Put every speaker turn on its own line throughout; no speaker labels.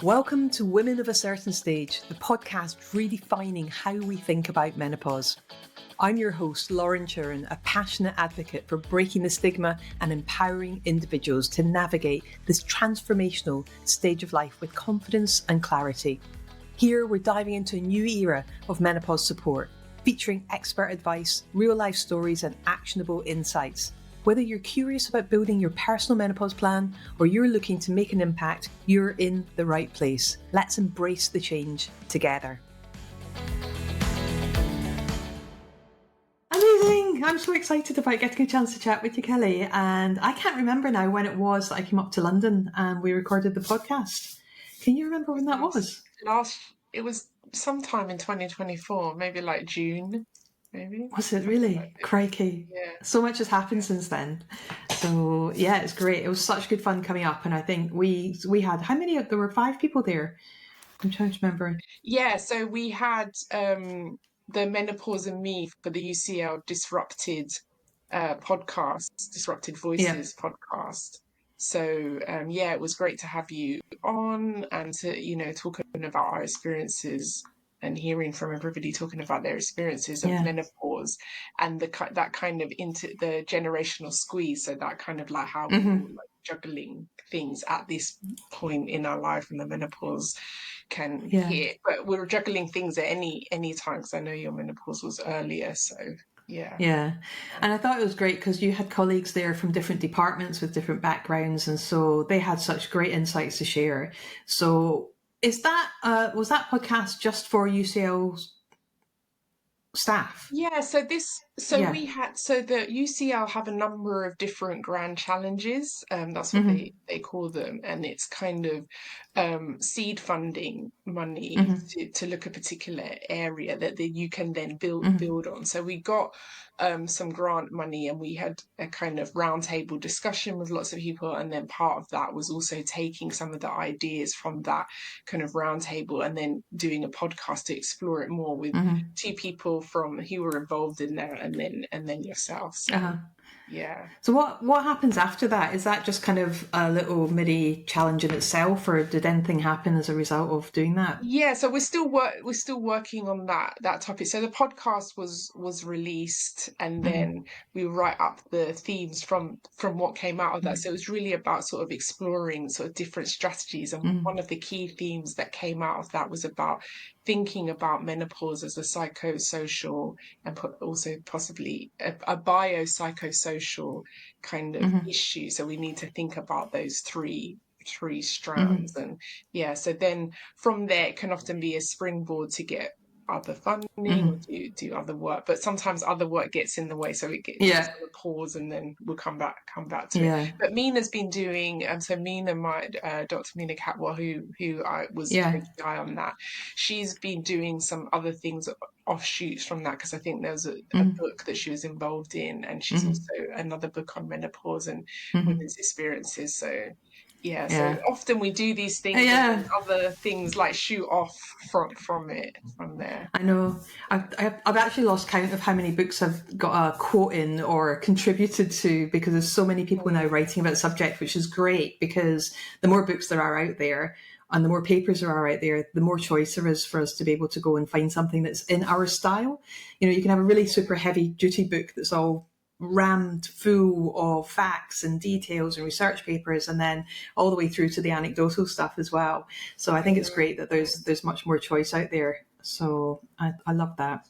Welcome to Women of a Certain Stage, the podcast redefining how we think about menopause. I'm your host, Lauren Chiren, a passionate advocate for breaking the stigma and empowering individuals to navigate this transformational stage of life with confidence and clarity. Here, we're diving into a new era of menopause support, featuring expert advice, real-life stories, and actionable insights. Whether you're curious about building your personal menopause plan or you're looking to make an impact, you're in the right place. Let's embrace the change together. Amazing! I'm so excited about getting a chance to chat with you, Kelly. And I can't remember now when it was that I came up to London and we recorded the podcast. Can you remember when that was?
It was sometime in 2024, maybe like June. Maybe.
Was it really? Like crikey.
Yeah.
So much has happened since then. So yeah, it's great. It was such good fun coming up. And I think we had, how many? There were 5 people there. I'm trying to remember.
Yeah, so we had the Menopause and Me for the UCL Disrupted podcast, Disrupted Voices podcast. So yeah, it was great to have you on and to, talking about our experiences and hearing from everybody talking about their experiences of menopause and that kind of into the generational squeeze. So that kind of like how we're like juggling things at this point in our life and the menopause can hit. But we're juggling things at any time, because I know your menopause was earlier. So yeah.
And I thought it was great because you had colleagues there from different departments with different backgrounds, and so they had such great insights to share. So is that was that podcast just for UCL staff?
Yeah, so the UCL have a number of different grand challenges. That's what they call them, and it's kind of seed funding money to look a particular area that you can then build on. So we got some grant money, and we had a kind of roundtable discussion with lots of people, and then part of that was also taking some of the ideas from that kind of roundtable and then doing a podcast to explore it more with 2 people from who were involved in that, and then yourself. So, yeah.
So what happens after that? Is that just kind of a little mini challenge in itself, or did anything happen as a result of doing that?
Yeah, so we're still working on that topic. So the podcast was released, and then we write up the themes from what came out of that. So it was really about sort of exploring sort of different strategies. And one of the key themes that came out of that was about thinking about menopause as a psychosocial and also possibly a bio-psychosocial kind of issue. So we need to think about those three strands. And so then from there it can often be a springboard to get other funding or do other work, but sometimes other work gets in the way, so it gets on a pause, and then we'll come back to it. But Mina's been doing so Mina, my Dr. Mina Catwell, who I was taking eye on that, she's been doing some other things offshoots from that, because I think there was a book that she was involved in, and she's also another book on menopause and women's experiences. So so often we do these things and other things like shoot off from there.
I know. I've actually lost count of how many books I've got a quote in or contributed to, because there's so many people now writing about the subject, which is great, because the more books there are out there and the more papers there are out there, the more choice there is for us to be able to go and find something that's in our style. You can have a really super heavy duty book that's all rammed full of facts and details and research papers, and then all the way through to the anecdotal stuff as well. So I think it's great that there's much more choice out there. So I love that.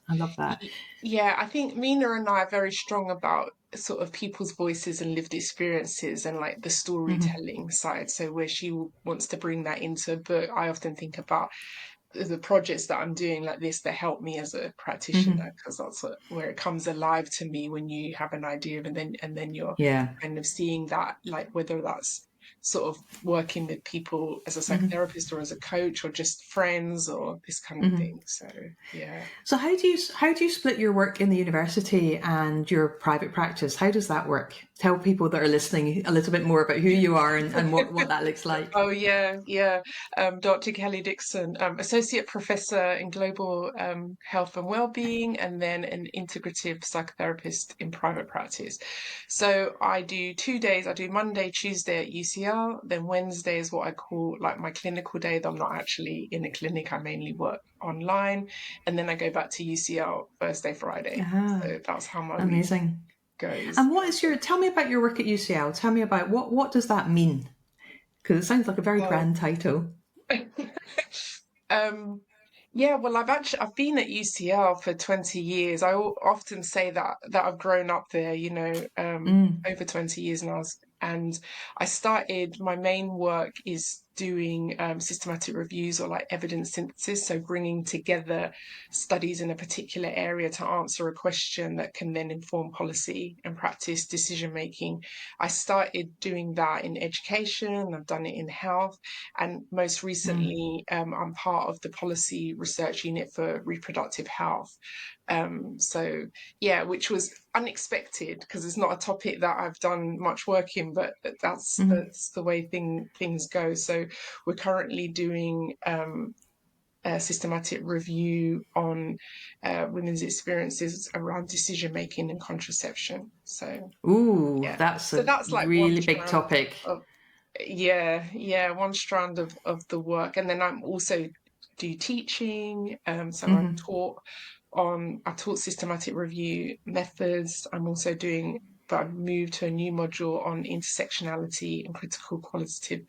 Yeah, I think Mina and I are very strong about sort of people's voices and lived experiences and like the storytelling side. So where she wants to bring that into a book, I often think about the projects that I'm doing like this that help me as a practitioner, because that's where it comes alive to me, when you have an idea and then you're kind of seeing that, like whether that's sort of working with people as a psychotherapist or as a coach or just friends or this kind of thing. So
So how do you split your work in the university and your private practice? How does that work? Tell people that are listening a little bit more about who you are and what that looks like.
Oh yeah. Dr. Kelly Dixon, Associate Professor in Global Health and Wellbeing, and then an integrative psychotherapist in private practice. So I do 2 days. I do Monday, Tuesday at UCL, UCL. Then Wednesday is what I call like my clinical day. Though I'm not actually in a clinic. I mainly work online. And then I go back to UCL Thursday, Friday. So that's how my week
Amazing.
goes.
And tell me about your work at UCL. Tell me about what does that mean? Because it sounds like a very
Oh.
grand title.
Yeah, well, I've been at UCL for 20 years. I often say that I've grown up there, over 20 years now. And I started, my main work is doing systematic reviews or like evidence synthesis. So bringing together studies in a particular area to answer a question that can then inform policy and practice decision making. I started doing that in education. I've done it in health. And most recently, I'm part of the policy research unit for reproductive health. So yeah, which was unexpected because it's not a topic that I've done much work in, but that's the way things go. So we're currently doing a systematic review on women's experiences around decision making and contraception. So
Ooh,
yeah,
that's
so
a
that's like one
really big
strand
topic.
of one strand of the work. And then I'm also do teaching. So I taught systematic review methods. But I've moved to a new module on intersectionality and critical qualitative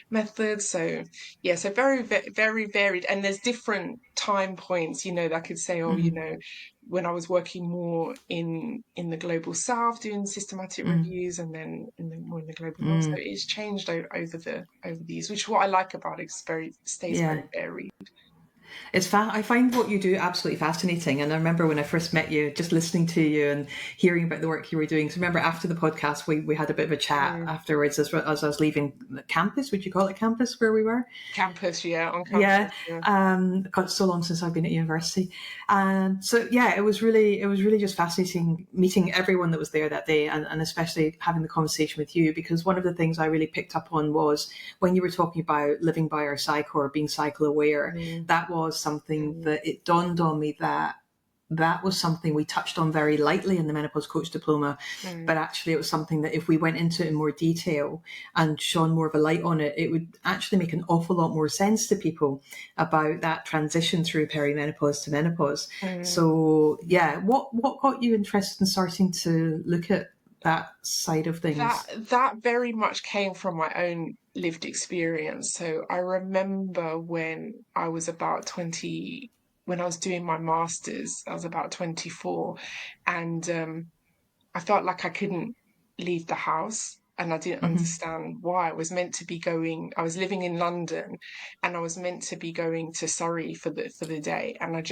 methods. So yeah, so very, very varied. And there's different time points, that I could say, when I was working more in the global south doing systematic reviews, and then more in the global north. So it's changed over the years, which is what I like about it. Stays very varied.
I find what you do absolutely fascinating. And I remember when I first met you, just listening to you and hearing about the work you were doing. So remember after the podcast, we had a bit of a chat afterwards as I was leaving the campus. Would you call it campus where we were?
Campus, yeah, on campus.
Yeah. God, so long since I've been at university. So yeah, it was really just fascinating meeting everyone that was there that day, and especially having the conversation with you, because one of the things I really picked up on was when you were talking about living by our cycle or being cycle aware, that was something that it dawned on me that was something we touched on very lightly in the Menopause Coach Diploma, but actually it was something that if we went into it in more detail and shone more of a light on it, it would actually make an awful lot more sense to people about that transition through perimenopause to menopause. So yeah, what got you interested in starting to look at that side of things?
That very much came from my own lived experience. So I remember when I was about 20, when I was doing my master's, I was about 24, and I felt like I couldn't leave the house. And I didn't understand why. I was living in London, and I was meant to be going to Surrey for the day. And I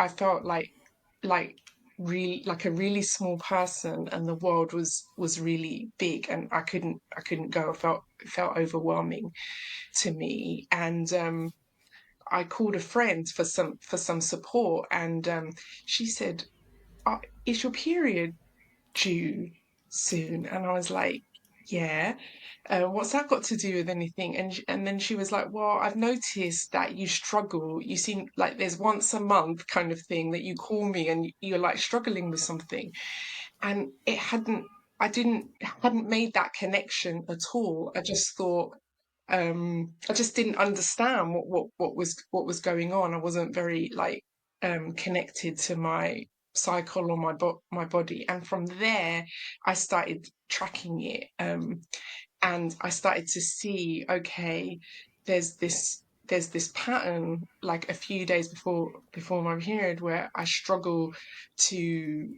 felt like really like a really small person, and the world was really big, and I couldn't go. It felt overwhelming to me. And I called a friend for some support, and she said, is your period due soon? And I was like, yeah. What's that got to do with anything? And then she was like, well, I've noticed that you struggle. You seem like there's once a month kind of thing that you call me and you're like struggling with something. And I hadn't made that connection at all. I just thought, I just didn't understand what was going on. I wasn't very connected to my cycle or my body. And from there, I started tracking it, and I started to see, okay, there's this pattern like a few days before my period where I struggle to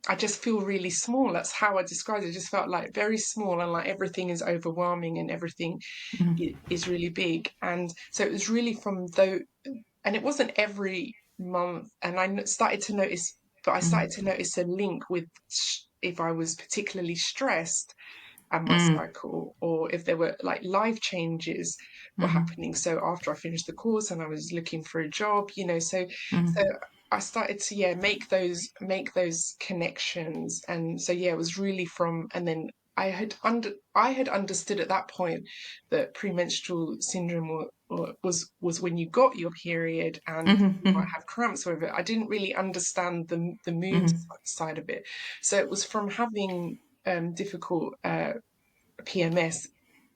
I just feel really small. That's how I described it. I just felt like very small, and like everything is overwhelming and everything is really big. And so it was really from though, and it wasn't every month. And I started to notice, but I started to notice a link with if I was particularly stressed and my cycle, or if there were like life changes were happening. So after I finished the course and I was looking for a job, so I started to make those connections. And so it was really from, and then I had understood at that point that premenstrual syndrome was when you got your period and you might have cramps with it. I didn't really understand the mood side of it. So it was from having difficult PMS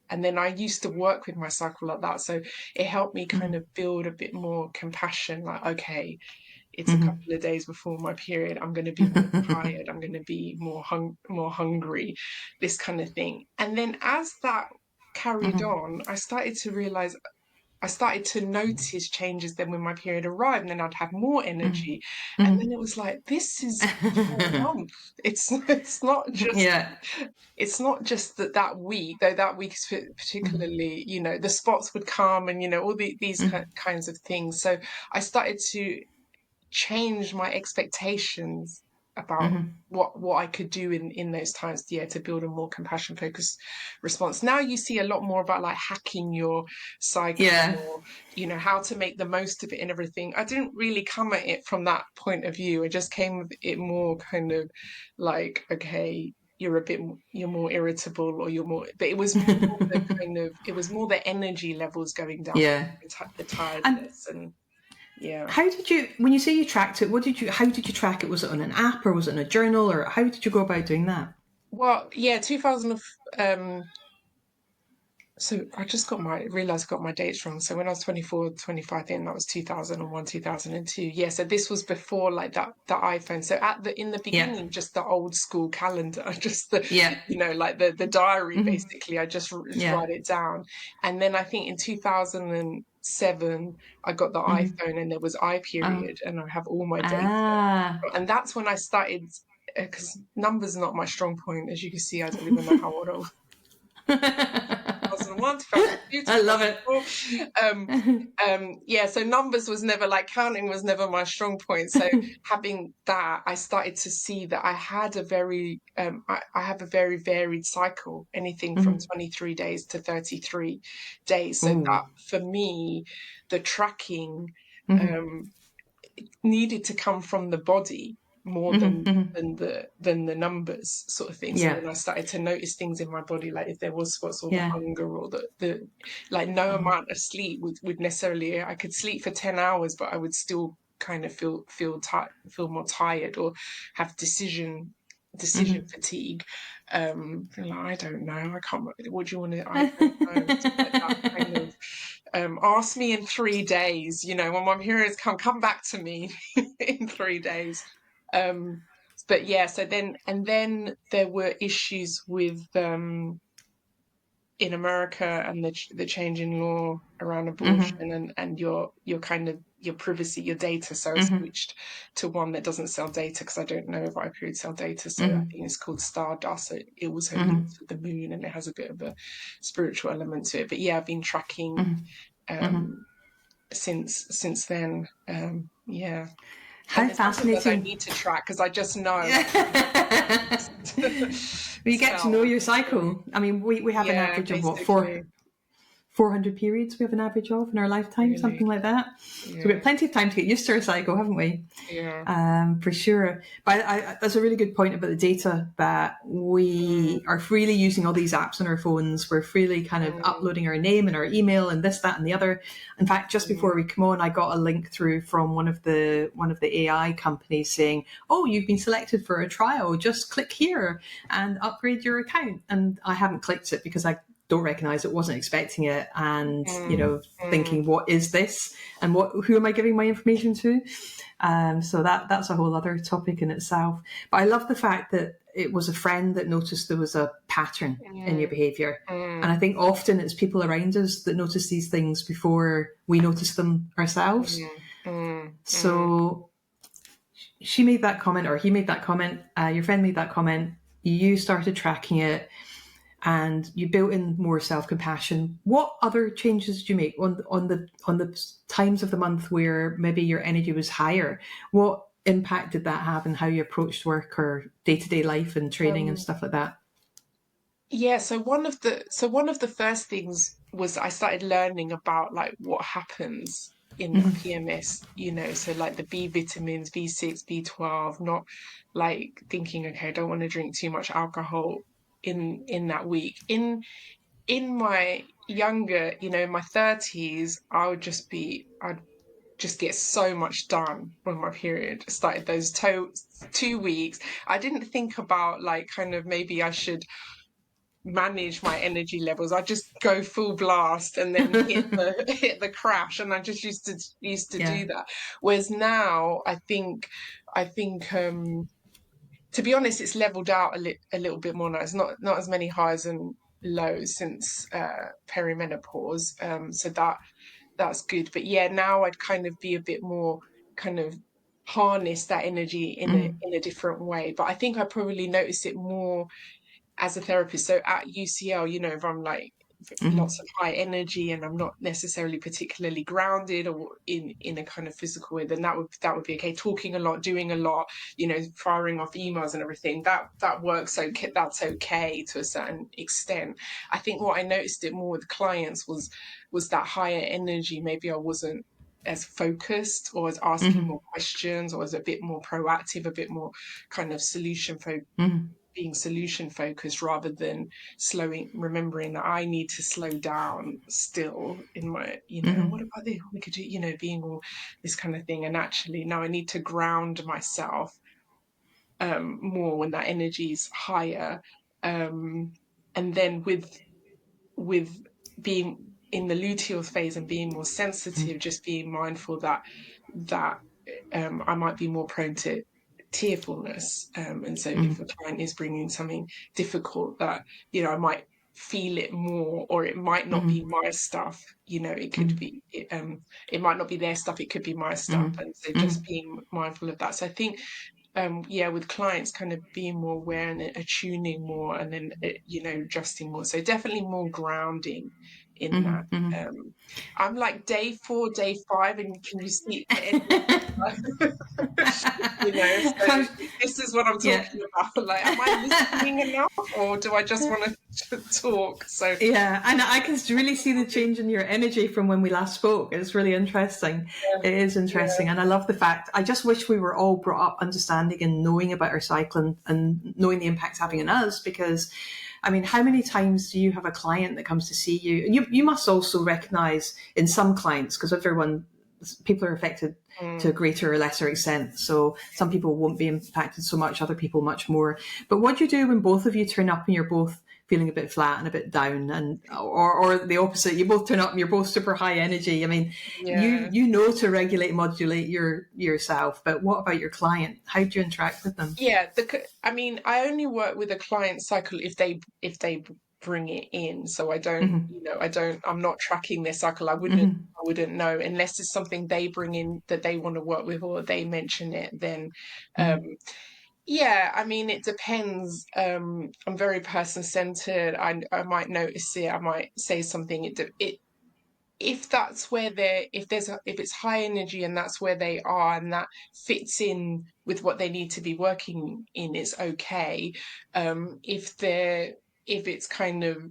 And then I used to work with my cycle like that. So it helped me kind of build a bit more compassion, like, okay, it's a couple of days before my period. I'm going to be more tired. I'm going to be more hungry, this kind of thing. And then as that carried on, I started to realize, I started to notice changes then when my period arrived, and then I'd have more energy. And then it was like, this is the full month. It's not just
Yeah.
it's not just that week, though that week is particularly, the spots would come and, all these kinds of things. So I started to change my expectations about what I could do in those times, to build a more compassion focused response. Now you see a lot more about like hacking your cycle,
Yeah.
or how to make the most of it and everything. I didn't really come at it from that point of view. I just came with it more kind of like, okay, you're more irritable, or you're more, but it was more the kind of, it was more the energy levels going down,
Yeah.
the
And
tiredness. And yeah.
how did you, when you say you tracked it, how did you track it? Was it on an app or was it in a journal, or how did you go about doing that?
Well, yeah, 2000, so I just realized I got my dates wrong. So when I was 24, 25, then that was 2001, 2002. Yeah, so this was before like the iPhone. So in the
Yeah.
beginning, just the old school calendar, just the,
Yeah.
like the diary, basically. I just
Yeah.
write it down. And then I think in 2007, I got the iPhone, and there was
Oh.
iPeriod, and I have all my data.
Ah.
And that's when I started, because numbers are not my strong point. As you can see, I don't even know how old I was. 2001,
I love it.
2004. Yeah, so numbers was never, like, counting was never my strong point. So having that, I started to see that I had a very, I have a very varied cycle, anything from 23 days to 33 days. So that
Oh.
for me, the tracking needed to come from the body more than the numbers, sort of thing. So
Yeah.
when I started to notice things in my body, like if there was spots, or the
Yeah.
hunger, or the like, no amount of sleep would necessarily, I could sleep for 10 hours, but I would still kind of feel more tired, or have decision fatigue. Like, I don't know, I can't, what do you want to, I don't know, like that kind of, ask me in 3 days, when my periods come back to me in 3 days. But yeah, so then there were issues with, in America, and the change in law around abortion, and your kind of your privacy, your data. So I switched to one that doesn't sell data, because I don't know if iPeriod sell data. So I think it's called Stardust. So it also links with the moon, and it has a bit of a spiritual element to it. But yeah, I've been tracking since then. Yeah.
How
And there's something I don't
fascinating.
need to track, because I just know.
You get to know your cycle. I mean, we have an
Yeah,
average of what,
basically.
400 periods we have an average of in our lifetime,
Really.
something like that. So we've
Yeah.
got plenty of time to get used to our cycle, haven't we?
Yeah.
For sure. But that's a really good point about the data, that we are freely using all these apps on our phones. We're freely kind of uploading our name and our email and this, that, and the other. In fact, just before we come on, I got a link through from one of the AI companies saying, "Oh, you've been selected for a trial. Just click here and upgrade your account." And I haven't clicked it because I don't recognize it, wasn't expecting it, and thinking, what is this, and who am I giving my information to? So that's a whole other topic in itself. But I love the fact that it was a friend that noticed there was a pattern in your behavior. And I think often it's people around us that notice these things before we notice them ourselves. So she made that comment, or he made that comment, your friend made that comment, you started tracking it, and you built in more self-compassion. What other changes did you make on the times of the month where maybe your energy was higher? What impact did that have on how you approached work or day-to-day life and training and stuff like that?
Yeah, so one of the first things was I started learning about, like, what happens in a PMS, so like the B vitamins, B6, B12, not like thinking, okay, I don't want to drink too much alcohol in that week. In my younger, in my 30s, I'd just get so much done when my period started. Those 2 weeks, I didn't think about, like, kind of maybe I should manage my energy levels. I just go full blast and then hit the crash, and I just used to do that. Whereas now I think to be honest, it's leveled out a little bit more now. It's not as many highs and lows since perimenopause, so that's good. But yeah, now I'd kind of be a bit more kind of harness that energy in a different way. But I think I probably notice it more as a therapist. So at UCL, you know, if I'm like lots of high energy and I'm not necessarily particularly grounded or in a kind of physical way, then that would be okay. Talking a lot, doing a lot, you know, firing off emails and everything, that works okay. That's okay to a certain extent. I think what I noticed it more with clients was that higher energy. Maybe I wasn't as focused, or was asking more questions, or was a bit more proactive, a bit more kind of solution focused, being solution focused, rather than remembering that I need to slow down still in my, you know, what about this? We could do, you know, being all this kind of thing. And actually now I need to ground myself more when that energy is higher. And then with being in the luteal phase and being more sensitive, just being mindful that I might be more prone to tearfulness, and so if a client is bringing something difficult, that, you know, I might feel it more, or it might not be my stuff, you know, it could be it might not be their stuff, it could be my stuff, and so just being mindful of that. So I think with clients, kind of being more aware and attuning more, and then you know, adjusting more. So definitely more grounding in that. I'm like day 4, day 5, and can you see the end of you know, so this is what I'm talking about. Like, am I listening enough, or do I just want to talk? So
yeah, and I can really see the change in your energy from when we last spoke. It's really interesting. It is interesting, and I love the fact. I just wish we were all brought up understanding and knowing about our cycle and knowing the impact it's having on us, because I mean, how many times do you have a client that comes to see you? And you must also recognize in some clients, because people are affected to a greater or lesser extent. So some people won't be impacted so much, other people much more. But what do you do when both of you turn up and you're both feeling a bit flat and a bit down, and or the opposite? You both turn up and you're both super high energy. I mean, you know to regulate, modulate yourself. But what about your client? How do you interact with them?
Yeah, I mean, I only work with a client cycle if they bring it in. So I don't, you know, I'm not tracking their cycle. I wouldn't know unless it's something they bring in that they want to work with, or they mention it. Then, yeah, I mean, it depends. I'm very person centered. I might notice it. I might say something. If that's where if it's high energy and that's where they are, and that fits in with what they need to be working in, it's okay. If it's kind of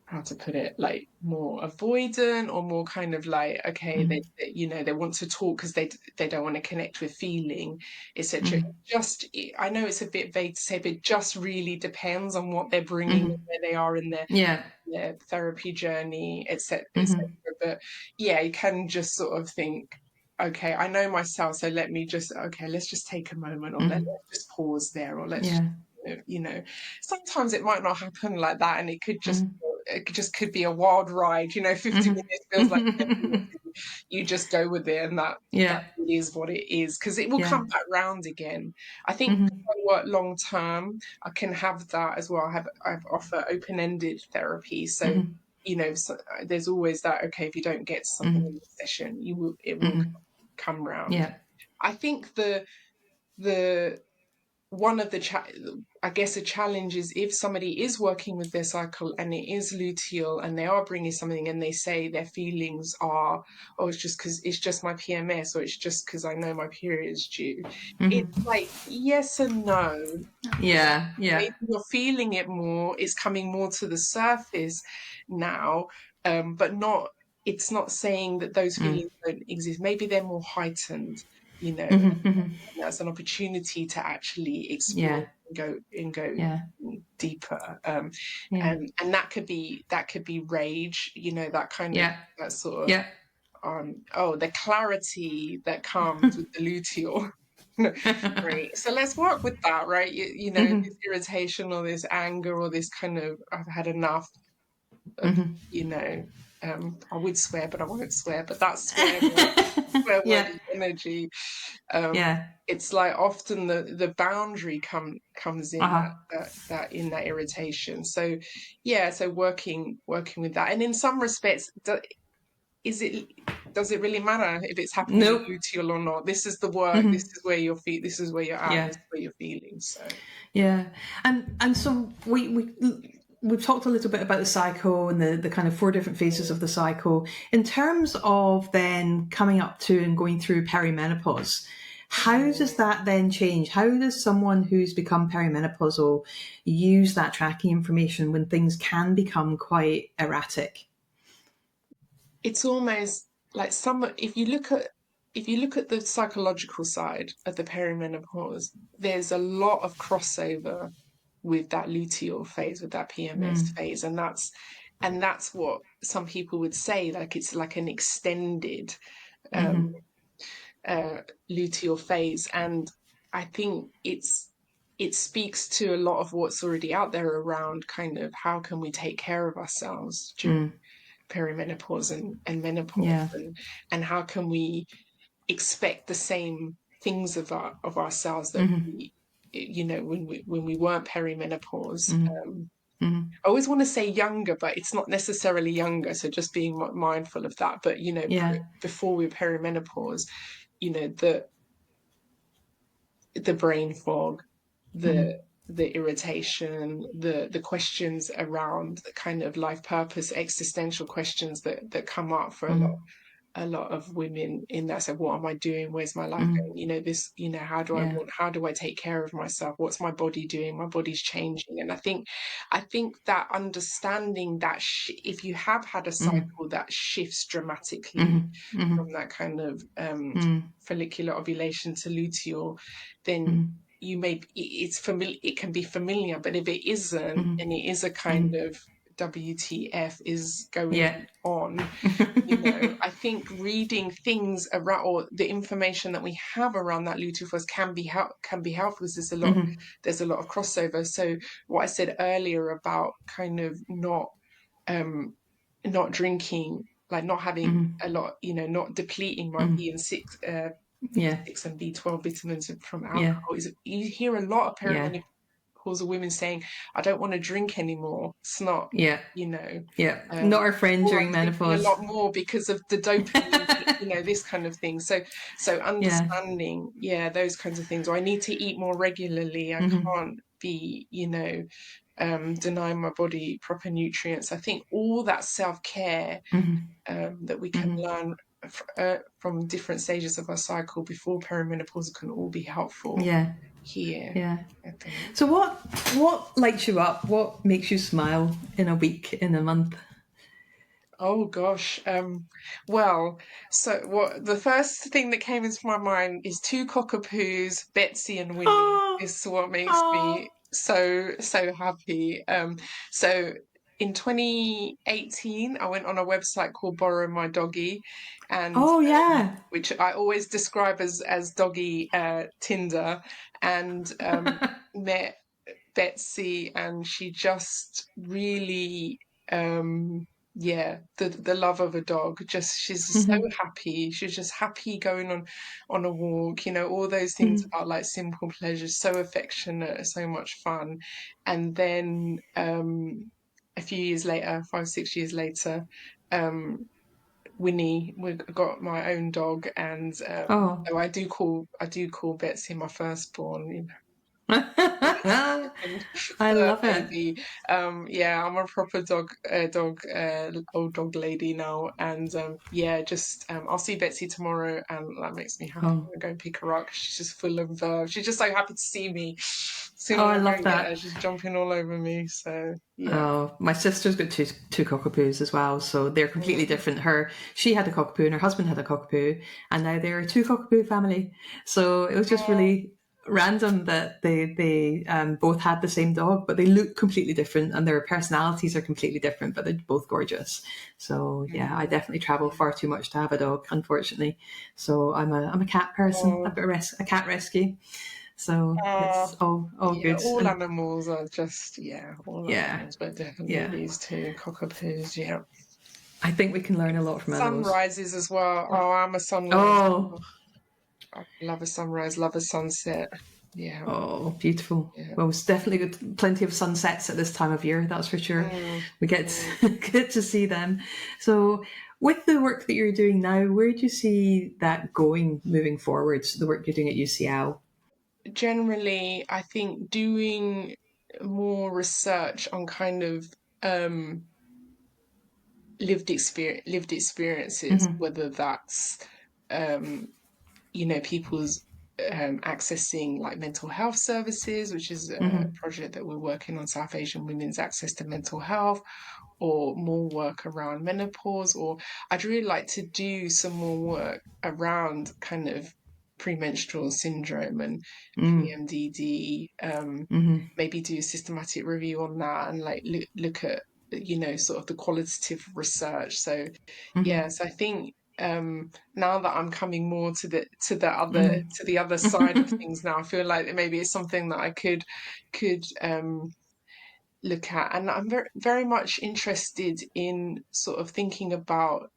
how to put it, like more avoidant, or more kind of like, okay, they you know, they want to talk because they don't want to connect with feeling, etc. Just, I know it's a bit vague to say, but it just really depends on what they're bringing, where they are in their therapy journey, etc., etc. But yeah, you can just sort of think, okay, I know myself, so let's just take a moment, or let's just pause there, or let's you know, sometimes it might not happen like that, and it could be a wild ride, you know. 50 minutes feels like 10 minutes. You just go with it, and that is what it is, because it will come back round again. I think because I work long term, I can have that as well. I offer open-ended therapy, so you know, there's always that, okay, if you don't get something in the session, it will come round. I think the one of I guess a challenge is if somebody is working with their cycle and it is luteal, and they are bringing something, and they say their feelings are, oh, it's just because it's just my PMS, or it's just because I know my period is due. It's like yes and no. Maybe you're feeling it more, it's coming more to the surface now, but not. It's not saying that those feelings don't exist. Maybe they're more heightened, you know. That's an opportunity to actually explore and go deeper, and that could be rage, you know, that kind of that sort of the clarity that comes with the luteal. Great. So let's work with that, right? You know,
Mm-hmm.
this irritation or this anger or this kind of, I've had enough of,
Mm-hmm.
you know, I would swear, but I won't swear, but that swear
Yeah.
wordy energy. Um,
Yeah.
it's like often the boundary comes in
Uh-huh.
that in that irritation. So yeah, so working with that. And in some respects, does it really matter if it's happening in
Nope.
luteal or not? This is the work, this
Mm-hmm.
is where your feet, this is where you're at,
Yeah.
this is where you're feeling. So
Yeah. And so we've talked a little bit about the cycle and the kind of 4 different phases of the cycle. In terms of then coming up to and going through perimenopause, how does that then change? How does someone who's become perimenopausal use that tracking information when things can become quite erratic?
it's almost like if you look at the psychological side of the perimenopause, there's a lot of crossover with that luteal phase, with that PMS
Mm,
phase, and that's what some people would say, like it's like an extended um,
mm-hmm,
uh, luteal phase, and I think it speaks to a lot of what's already out there around kind of how can we take care of ourselves during
mm,
perimenopause and menopause,
yeah.
and how can we expect the same things of ourselves that
Mm-hmm,
we, you know, when we weren't perimenopause.
mm-hmm, mm-hmm,
I always want to say younger, but it's not necessarily younger, so just being mindful of that. But you know,
yeah.
before we were perimenopause, you know, the brain fog,
Mm-hmm,
the irritation, the questions around the kind of life purpose, existential questions that come up for
mm-hmm,
a lot of women in that. So what am I doing? Where's my life
mm-hmm,
going? You know, this, you know,
yeah.
how do I take care of myself? What's my body doing? My body's changing. And I think that understanding that if you have had a
Mm-hmm,
cycle that shifts dramatically
mm-hmm, mm-hmm,
from that kind of
mm-hmm,
follicular ovulation to luteal, then
mm-hmm,
you may, it's familiar, it can be familiar, but if it isn't,
mm-hmm,
and it is a kind
mm-hmm,
of WTF is going
yeah.
on, you know, I think reading things around, or the information that we have around that luteal phase can be helpful, because
Mm-hmm,
there's a lot of crossover. So what I said earlier about kind of um not drinking, like not having
mm-hmm,
a lot, you know, not depleting my
mm-hmm,
B6
yeah.
B6 and B12 vitamins from
Yeah.
alcohol, is you hear a lot of
Yeah.
causal women saying, I don't want to drink anymore. It's not,
Yeah.
you know,
Yeah. Not our friend
or I'm
during
drinking a
menopause.
lot more because of the dopamine, you know, this kind of thing. So
Yeah.
understanding, yeah, those kinds of things. Or I need to eat more regularly. I
Mm-hmm.
can't be, you know, denying my body proper nutrients. I think all that self-care
Mm-hmm.
that we can
Mm-hmm.
learn from different stages of our cycle before perimenopause can all be helpful
Yeah.
here,
Yeah.
I think.
So what lights you up? What makes you smile in a week, in a month?
Oh gosh. Well, so what the first thing that came into my mind is two Cockapoos, Betsy and Winnie.
Oh,
Is what makes
oh,
me so happy. So in 2018, I went on a website called Borrow My Doggy, and
oh yeah.
which I always describe as doggy Tinder, and met Betsy, and she just really yeah, the love of a dog, just she's just so
Mm-hmm.
happy, she's just happy going on a walk, you know, all those things
Mm-hmm.
about like simple pleasures, so affectionate, so much fun. And then a few years later, 5 6 years later, um Winnie, we got my own dog, and
Oh.
so I do call Betsy my firstborn, you and
I love it.
baby. Yeah, I'm a proper old dog lady now, and yeah, just I'll see Betsy tomorrow, and that makes me happy.
Oh.
I'm going to pick her up. She's just full of she's just so happy to see me. As soon
Oh,
as
I
I go
love
and get her,
that.
she's jumping all over me. So yeah.
Oh, my sister's got two Cockapoos as well, so they're completely
Mm.
different. She had a Cockapoo and her husband had a Cockapoo, and now they're a two Cockapoo family. So it was just
Oh,
really random that they both had the same dog, but they look completely different and their personalities are completely different, but they're both gorgeous. So yeah, I definitely travel far too much to have a dog, unfortunately. So I'm a cat person. I've got a cat rescue. So it's all good.
All
And
animals are just, all
yeah,
animals, but definitely
yeah.
these two cockapoos, yeah.
I think we can learn a lot from animals.
Sunrises as well. Oh, I'm a sunrise.
Oh,
I love a sunrise, love a sunset. Yeah,
oh, beautiful.
yeah.
Well, it's definitely good. Plenty of sunsets at this time of year, that's for sure.
Mm,
We get to see them. So, with the work that you're doing now, where do you see that going moving forward? The work you're doing at UCL.
Generally, I think doing more research on kind of um, lived experiences,
Mm-hmm.
whether that's um, people's accessing like mental health services, which is a
Mm-hmm.
project that we're working on, South Asian women's access to mental health, or more work around menopause, or I'd really like to do some more work around kind of premenstrual syndrome and PMDD.
Mm-hmm.
Maybe do a systematic review on that and like look at sort of the qualitative research. So
Mm-hmm.
yes, I think now that I'm coming more to
Mm-hmm.
the other side of things now, I feel like maybe it's something that I could look at. And I'm very much interested in sort of thinking about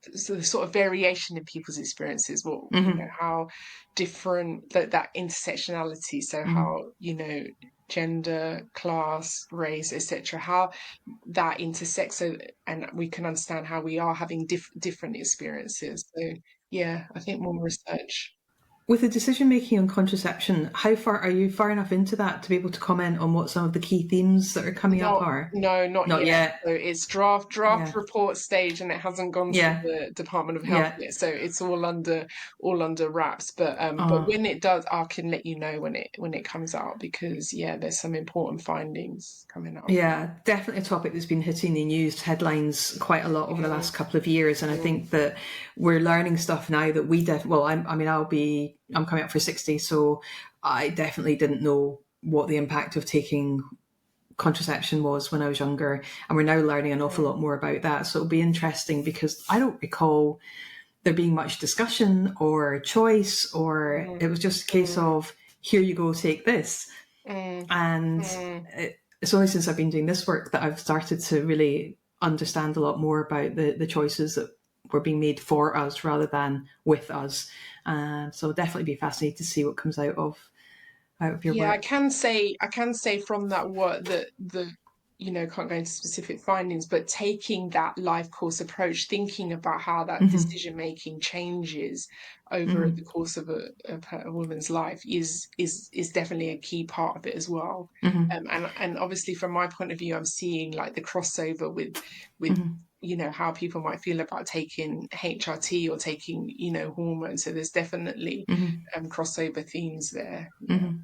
the sort of variation in people's experiences, what
Mm-hmm.
how different that intersectionality, so
Mm-hmm.
how gender, class, race, etc., how that intersects, so and we can understand how we are having different experiences. So yeah, I think more research.
With the decision making on contraception, how far are you far enough into that to be able to comment on what some of the key themes that are coming up
Not
are?
No, not
Not
yet.
yet.
So it's draft
Yeah.
report stage, and it hasn't gone to
Yeah.
the Department of Health
Yeah.
yet. So it's all under wraps. But
Uh,
when it does, I can let you know when it comes out, because there's some important findings coming up.
Yeah, definitely a topic that's been hitting the news headlines quite a lot over the
Mm,
last couple of years, and I
mm,
think that we're learning stuff now that we well, I'm coming up for 60, so I definitely didn't know what the impact of taking contraception was when I was younger, and we're now learning an awful
mm,
lot more about that. So it'll be interesting because I don't recall there being much discussion or choice, or
mm,
it was just a case
mm,
of here you go, take this.
mm,
And
mm,
it's only since I've been doing this work that I've started to really understand a lot more about the choices that were being made for us rather than with us. So definitely be fascinated to see what comes out of your
Yeah,
work.
I can say from that work that can't go into specific findings, but taking that life course approach, thinking about how that
Mm-hmm.
decision making changes over the
Mm-hmm.
course of a woman's life is definitely a key part of it as well.
Mm-hmm.
And obviously from my point of view, I'm seeing like the crossover with
Mm-hmm.
how people might feel about taking HRT or taking hormones. So there's definitely
Mm-hmm.
crossover themes there. Yeah.
Mm-hmm.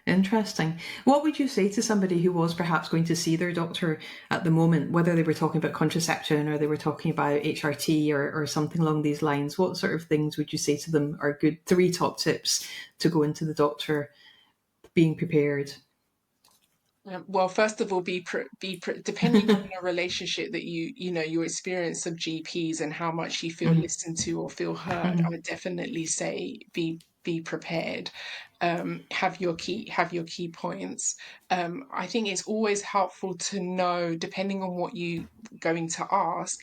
Interesting. What would you say to somebody who was perhaps going to see their doctor at the moment, whether they were talking about contraception or they were talking about HRT or something along these lines? What sort of things would you say to them are good three top tips to go into the doctor being prepared?
Well, first of all, depending on your relationship that your experience of GPs and how much you feel
Mm-hmm.
listened to or feel heard, I would definitely say be prepared. Have your key points. I think it's always helpful to know, depending on what you going to ask,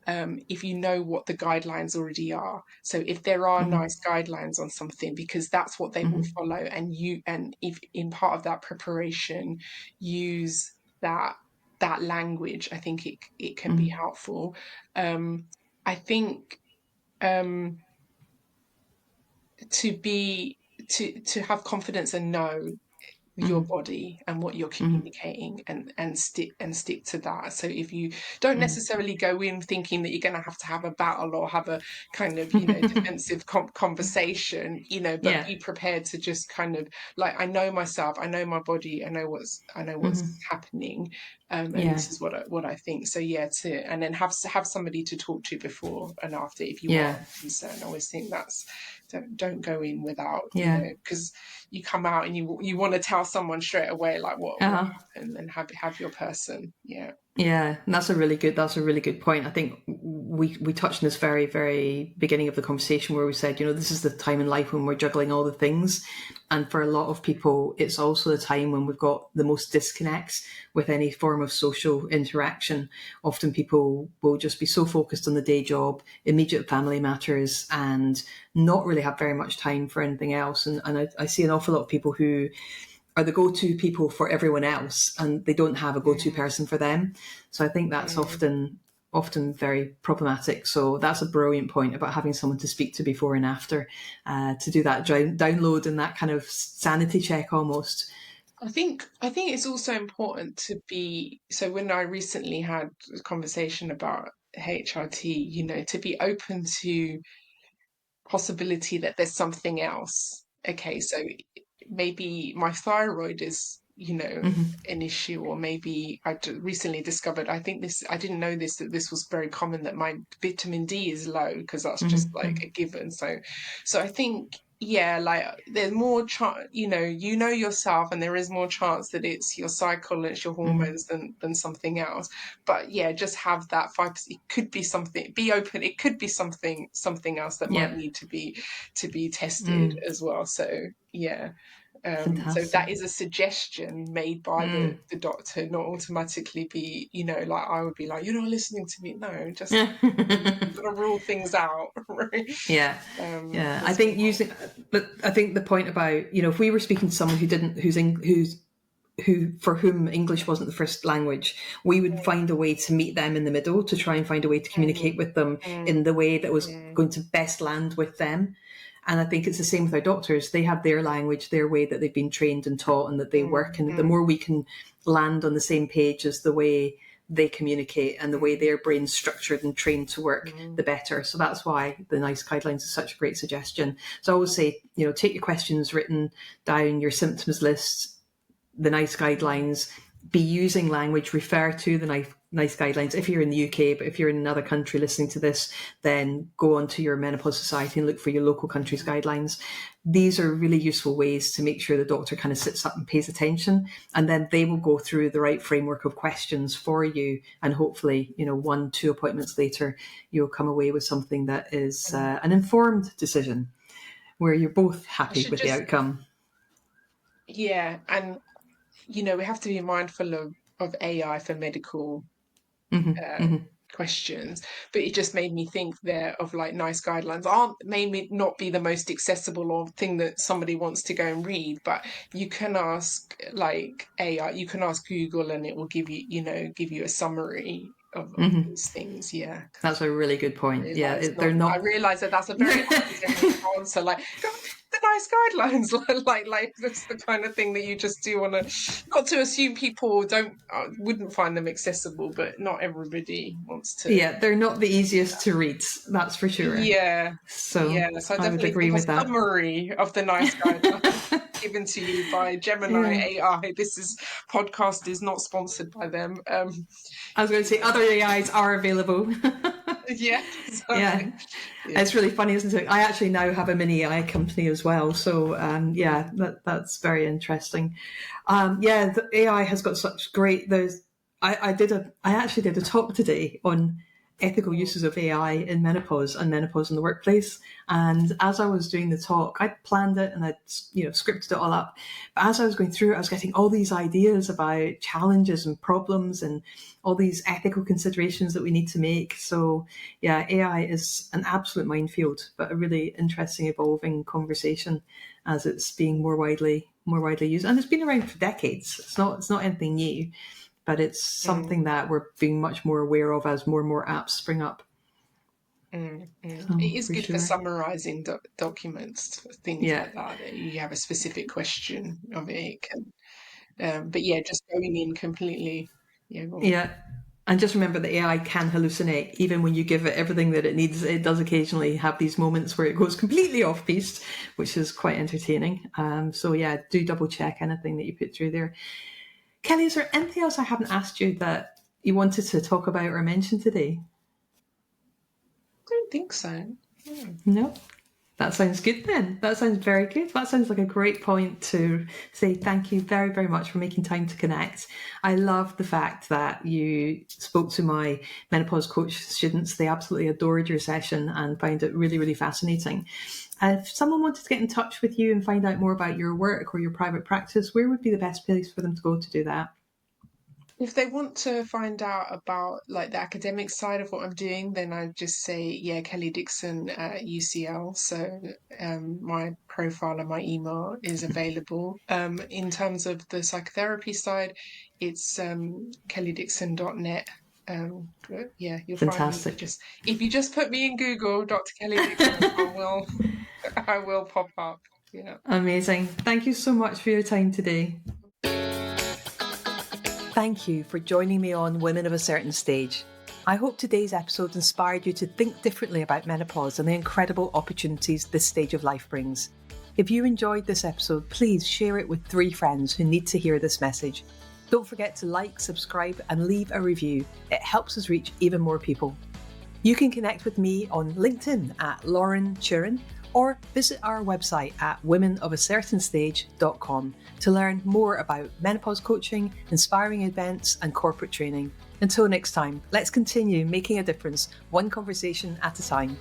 if you know what the guidelines already are. So if there are
Mm-hmm.
nice guidelines on something, because that's what they will
Mm-hmm.
follow, and if in part of that preparation, use that language, I think it can be
Mm-hmm.
helpful. I think um, to be to have confidence and know your
Mm-hmm.
body and what you're
Mm-hmm.
communicating, and stick to that. So if you don't
Mm-hmm.
necessarily go in thinking that you're going to have a battle or have a kind of defensive conversation, but
Yeah.
be prepared to just kind of like, I know myself, I know my body, I know what's
Mm-hmm.
happening. And this is what I think. So and then have somebody to talk to before and after if you are concerned. I always think don't go in without, because you come out and you want to tell someone straight away like what happened, and have your person.
Yeah, and that's a really good point. I think we touched on this very, very beginning of the conversation where we said, this is the time in life when we're juggling all the things. And for a lot of people, it's also the time when we've got the most disconnects with any form of social interaction. Often people will just be so focused on the day job, immediate family matters, and not really have very much time for anything else. And I see an awful lot of people who are the go-to people for everyone else, and they don't have a go-to person for them. So I think that's often very problematic. So that's a brilliant point about having someone to speak to before and after, to do that download and that kind of sanity check almost.
I think it's also important to be, so when I recently had a conversation about HRT, to be open to possibility that there's something else. Okay, so maybe my thyroid is, an issue, or maybe I recently discovered, I didn't know that this was very common, that my vitamin D is low, because that's just like a given. So I think, like there's more yourself, and there is more chance that it's your cycle and it's your hormones than something else. But just have that 5%. It could be something, be open. It could be something else that might need to be tested as well. So so that is a suggestion made by the doctor, not automatically be, like I would be like, you're not listening to me. No, just you've got to rule things out, right?
I think I think the point about, if we were speaking to someone for whom English wasn't the first language, we would find a way to meet them in the middle, to try and find a way to communicate with them in the way that was going to best land with them. And I think it's the same with our doctors. They have their language, their way that they've been trained and taught and that they work. And the more we can land on the same page as the way they communicate and the way their brain's structured and trained to work, the better. So that's why the NICE guidelines is such a great suggestion. So I always say, take your questions written down, your symptoms list, the NICE guidelines, be using language, refer to the NICE guidelines if you're in the UK, but if you're in another country listening to this, then go on to your Menopause Society and look for your local country's guidelines. These are really useful ways to make sure the doctor kind of sits up and pays attention, and then they will go through the right framework of questions for you, and hopefully, 1-2 appointments later, you'll come away with something that is an informed decision where you're both happy with the outcome.
Yeah, and we have to be mindful of AI for medical questions, but it just made me think there of like NICE guidelines may not be the most accessible or thing that somebody wants to go and read, but you can ask like AI, you can ask Google, and it will give you a summary of these things.
That's a really good point.
I realize that that's a very hard answer, like the NICE guidelines, like that's the kind of thing that you just do want to, not to assume people wouldn't find them accessible, but not everybody wants to.
They're not the easiest to read, that's for sure. So
I definitely agree with that. Summary of the NICE guidelines given to you by Gemini AI. This podcast is not sponsored by them. I
was going to say other AIs are available. It's really funny, isn't it? I actually now have a mini AI company as well, so that's very interesting. The AI has got such great. I actually did a talk today on ethical uses of AI in menopause and menopause in the workplace. And as I was doing the talk, I planned it and I'd scripted it all up. But as I was going through it, I was getting all these ideas about challenges and problems and all these ethical considerations that we need to make. So AI is an absolute minefield, but a really interesting, evolving conversation as it's being more widely used. And it's been around for decades. It's not anything new, but it's something that we're being much more aware of as more and more apps spring up.
So, it is good for summarising documents, things like that. You have a specific question of it, but just going in completely.
And just remember that AI can hallucinate. Even when you give it everything that it needs, it does occasionally have these moments where it goes completely off piste, which is quite entertaining. Do double check anything that you put through there. Kelly, is there anything else I haven't asked you that you wanted to talk about or mention today?
I don't think so.
No? That sounds good then. That sounds very good. That sounds like a great point to say thank you very, very much for making time to connect. I love the fact that you spoke to my menopause coach students. They absolutely adored your session and found it really, really fascinating. If someone wanted to get in touch with you and find out more about your work or your private practice, where would be the best place for them to go to do that?
If they want to find out about like the academic side of what I'm doing, then I just say, yeah, Kelly Dixon at UCL. So my profile and my email is available. In terms of the psychotherapy side, it's kellydixon.net. Yeah, you'll find me
Fantastic.
if you just put me in Google, Dr. Kelly Dixon, I will pop up. Yeah.
Amazing. Thank you so much for your time today. Thank you for joining me on Women of a Certain Stage. I hope today's episode inspired you to think differently about menopause and the incredible opportunities this stage of life brings. If you enjoyed this episode, please share it with 3 friends who need to hear this message. Don't forget to like, subscribe, and leave a review. It helps us reach even more people. You can connect with me on LinkedIn at Lauren Chiren or visit our website at womenofacertainstage.com to learn more about menopause coaching, inspiring events, and corporate training. Until next time, let's continue making a difference, one conversation at a time.